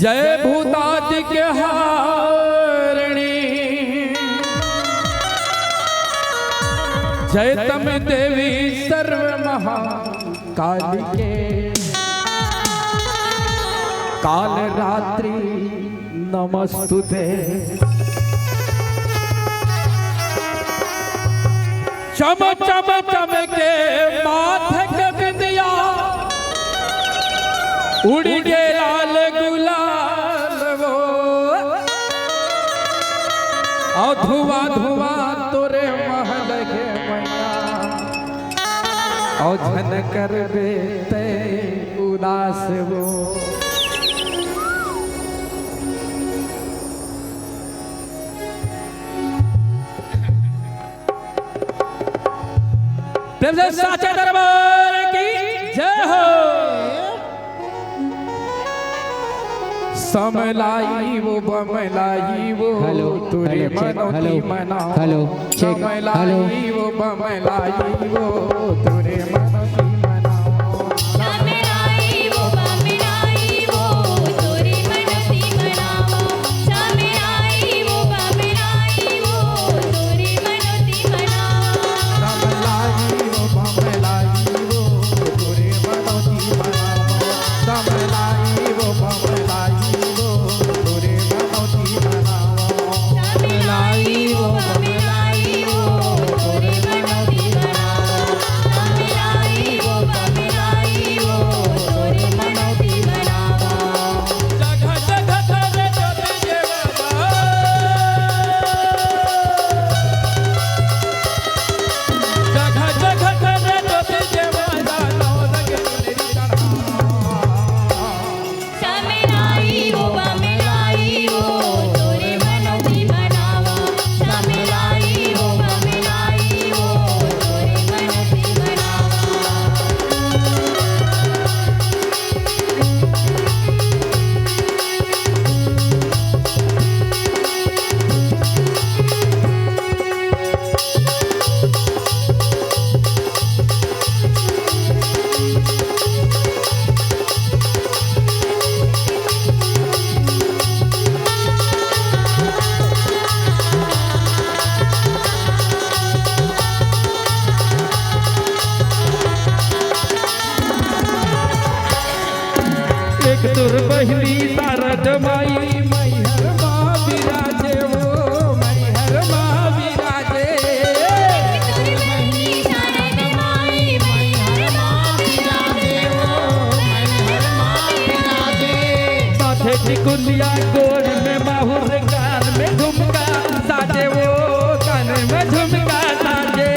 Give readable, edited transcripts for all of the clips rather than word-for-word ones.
जय भूतादि के हारिणी जय तम देवी सर्व महाकालिके काल रात्रि नमस्तुते। चम चम चम के माथे के बिंदिया उड़ के लाल गुलाल वो और धुआं धुआं तोरे महल के मैया और झन कर बेते उदास वो। प्रेम से साचे दरबार की जय हो। समलाई वो बमलाई वो तुरे मनोती मना समलाई वो बमलाई वो तुरे मनोती मना समलाई वो बमलाई वो तुरे मनोती मनाओ समलाई वो बमलाई वो तुरे मनोती मनाओ समलाई वो बमलाई वो तुरे मनोती मना समलाई वो बमलाई बहिनी शारद माई मैहर माँ विराजे वो मैहर माँ विराजे बहिनी शारद माई मैहर माँ विराजे वो मैहर माँ विराजे माथे टिकुलिया गोर में माहुर कान में झुमका साजे वो कान में झुमका साजे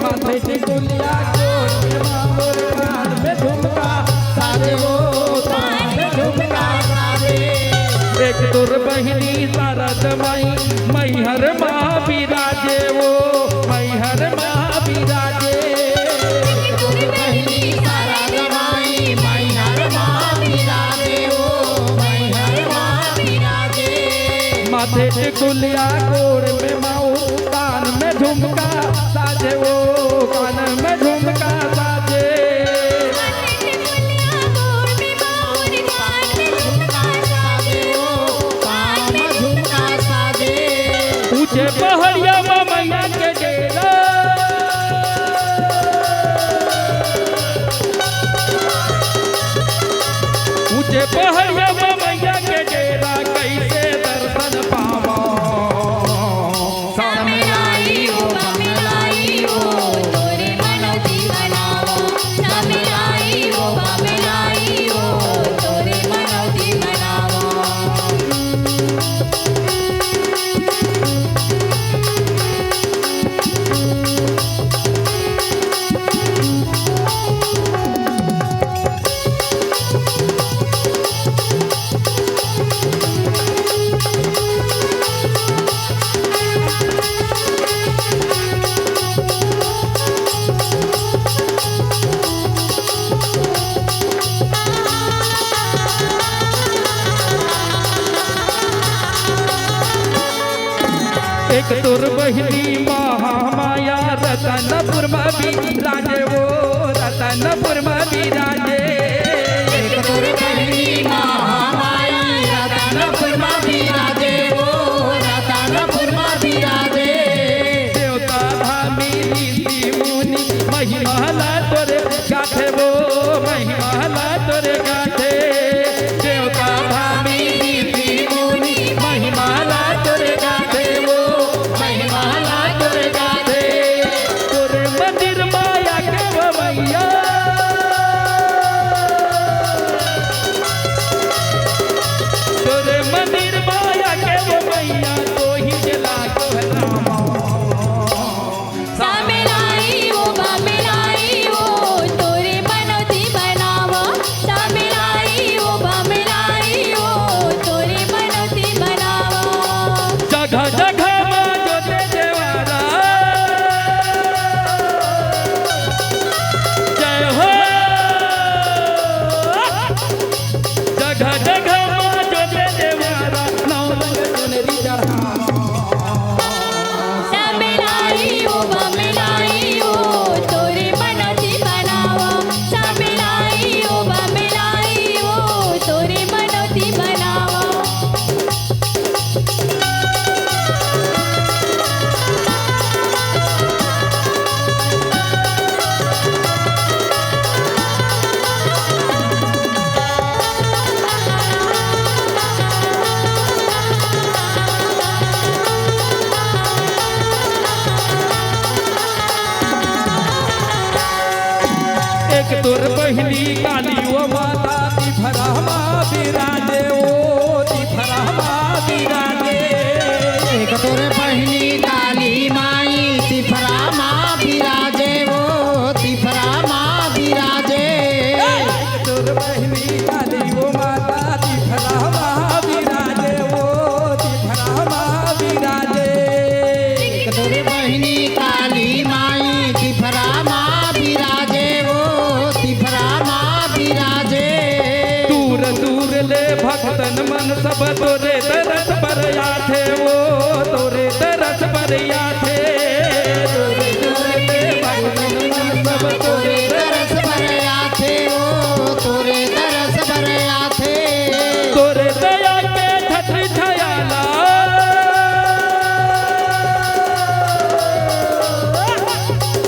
माथे टिकुलिया गोर में माहुर कान में झुमका साजे वो एक तुर बहिनी शारद माई मैहर माँ विराजे वो मैहर माँ विराजे बहिनी शारद माई मैहर माँ विराजे वो मैहर माँ विराजे माथे टिकुलिया गोर में माऊ कान में झुमका साजे वो कान में झुमका साजे ऊंचे पहाड़िया मैया के डेरा ऊंचे पहाड़िया मैया के डेरा कैसे दर्शन पावा समलाई वो बमलाई वो तोरे मनोती मनाओ समलाई वो बमलाई वो तोरे मनोती मनाओ। एक तुर बहिनी महामाया रतनपुर में भी राजे वो रतनपुर में भी राजे। एक तुर बहिनी बहिनी काली वो माता तिफरमा विराजे ओ तिफरमा विराजे एक तोरे बहिनी काली माई तिफरा माँ विराजे वो तिफरा माँ विराजे तोर बहिनी काली वो माता तिफरमा विराजे ओ तिफरमा विराजे एक तोरे बहिनी काली माई तिफरा माँ विराजे वो तिफरा माँ विराजे दूर दूर ले भक्तन मन सब तोरे तरस पर आथे वो तोरे तरस पर आथे दूर दूर ले भक्तन मन सब तोरे तरस भरया थे वो तोरे तरस भरया थे तोरे दया के छत्र छायाला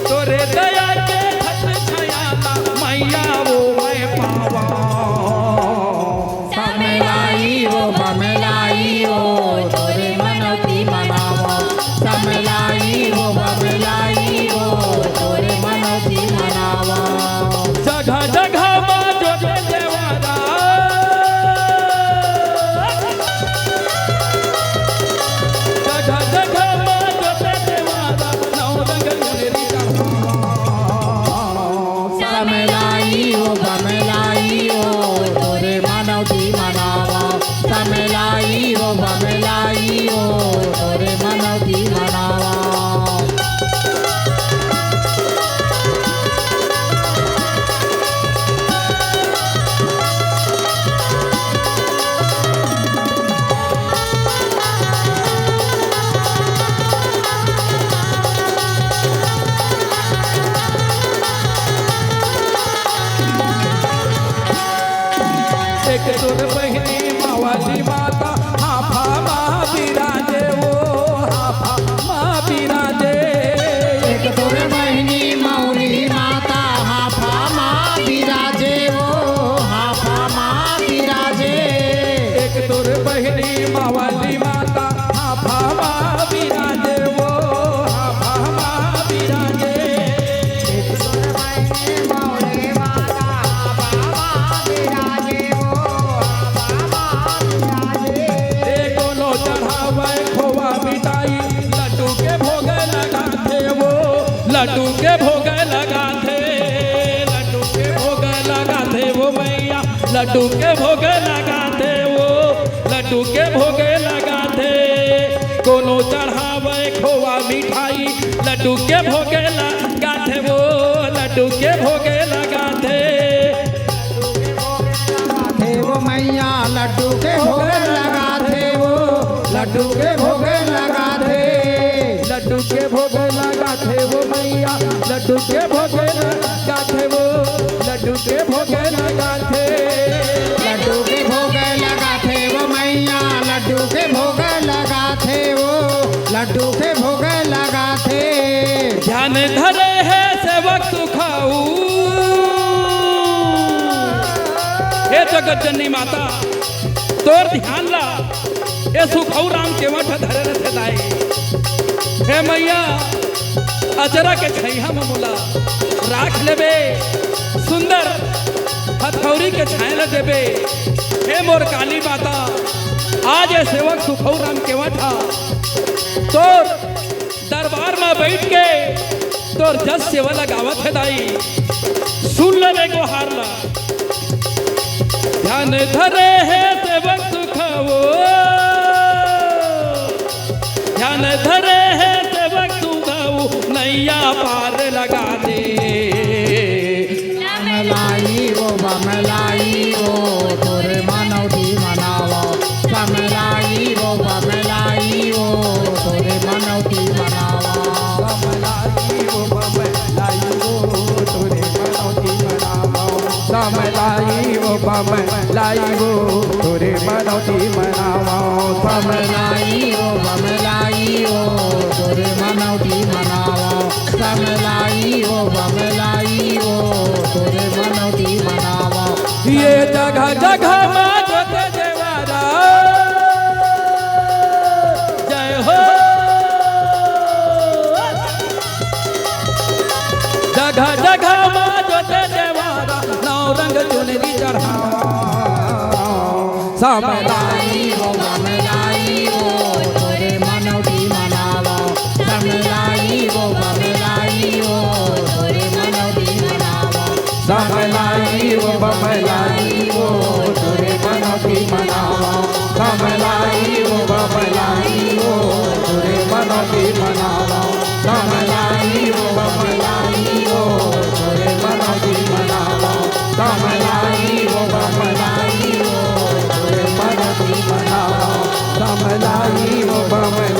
तोरे दया के छत्र छायाला मैया वो मैं पावा समलाई वो बमलाई वो तोरे मनौती मनावो समलाई वो बमलाई वो तोरे मनौती मनावो जगह जगह माँ जो देवारा जगह जगह माँ जो देवारा नौ रंग गुनेरी का समलाई वो बमलाई वो तोरे मनौती मनावो समलाई वो बमलाई वो तोरे मनौती मनावो एक तोर बहिनी मावाली माता हाफा माँ विराजे ओ हाफा माँ विराजे एक तोरे बहिनी मौली माता हाफा माँ विराजे वो हाफा माँ विराजे एक तोर बहिनी मावाली माता हाफा माँ विराजे वो हाफा माँ विराजे एक तोरे बहिनी मौली माता हाफा माँ विराजे वो हाफा माँ विराजे कोनो चढ़ावे खोवा मिठाई लड्डू के भोग लगाते वो लड्डू के भोग लगाते लड्डू के भोग लगाते वो मैया लड्डू के भोग लगाते वो लड्डू के भोग लगाते कोनो चढ़ावे खोवा मिठाई लड्डू के भोग लगाते वो लड्डू के भोग लगाते थे वो मैया लड्डू के भोग लगा थे वो लड्डू के भोग लगा थे लड्डू के भोग लगाते वो मैया लड्डू के भोग लगाते वो लड्डू के भोग लगाते लड्डू के भोग लगा थे वो मैया लड्डू के भोग लगा थे वो लड्डू के भोग लगा थे ध्यान धरे है सेवक सुखाऊ हे जगत जननी माता तोर ध्यान ला ए सुखाऊ राम के मठ धरे रथे दाई हे मैया अजरा के छैया में मोला राख लेबे सुंदर हथौरी के छाया देबे हे मोर काली माता आज ये सेवक सुखाऊ राम के मठा तोर दरबार में बैठ के तोर जस सेवा लगावत है दाई सुन ले को हारला ध्यान धरे है सेवक सुखाओ ध्यान धरे है सेवक सुखाओ नैया पार लगा दे समलाई वो बमलाई वो तोरे मनौती मनावो समलाई वो बमलाई वो तोरे मनौती मनावो समलाई वो बमलाई वो तोरे मनौती मनावो समलाई वो बमलाई वो तोरे मनौती मनावो समलाई वो बमलाई वो तोरे मनौती मनावो समलाई वो बमलाई वो तोरे मनौती मनावो ये जगह जगह माँ जोत देवारा जय हो जगह जगह माँ जोत देवारा नौ रंग चुनरी चढ़ाओ समलाई वो बमलाई वो तोरे मनौती मनावो समलाई वो बमलाई वो तोरे मनौती मनावो समलाई वो बमलाई वो तोरे मनौती मनावो समलाई वो बमलाई वो तोरे मनौती मनावो समलाई वो बमलाई वो तोरे मनौती मनावो समलाई वो बमलाई वो तोरे मनौती मनावो समलाई वो बमलाई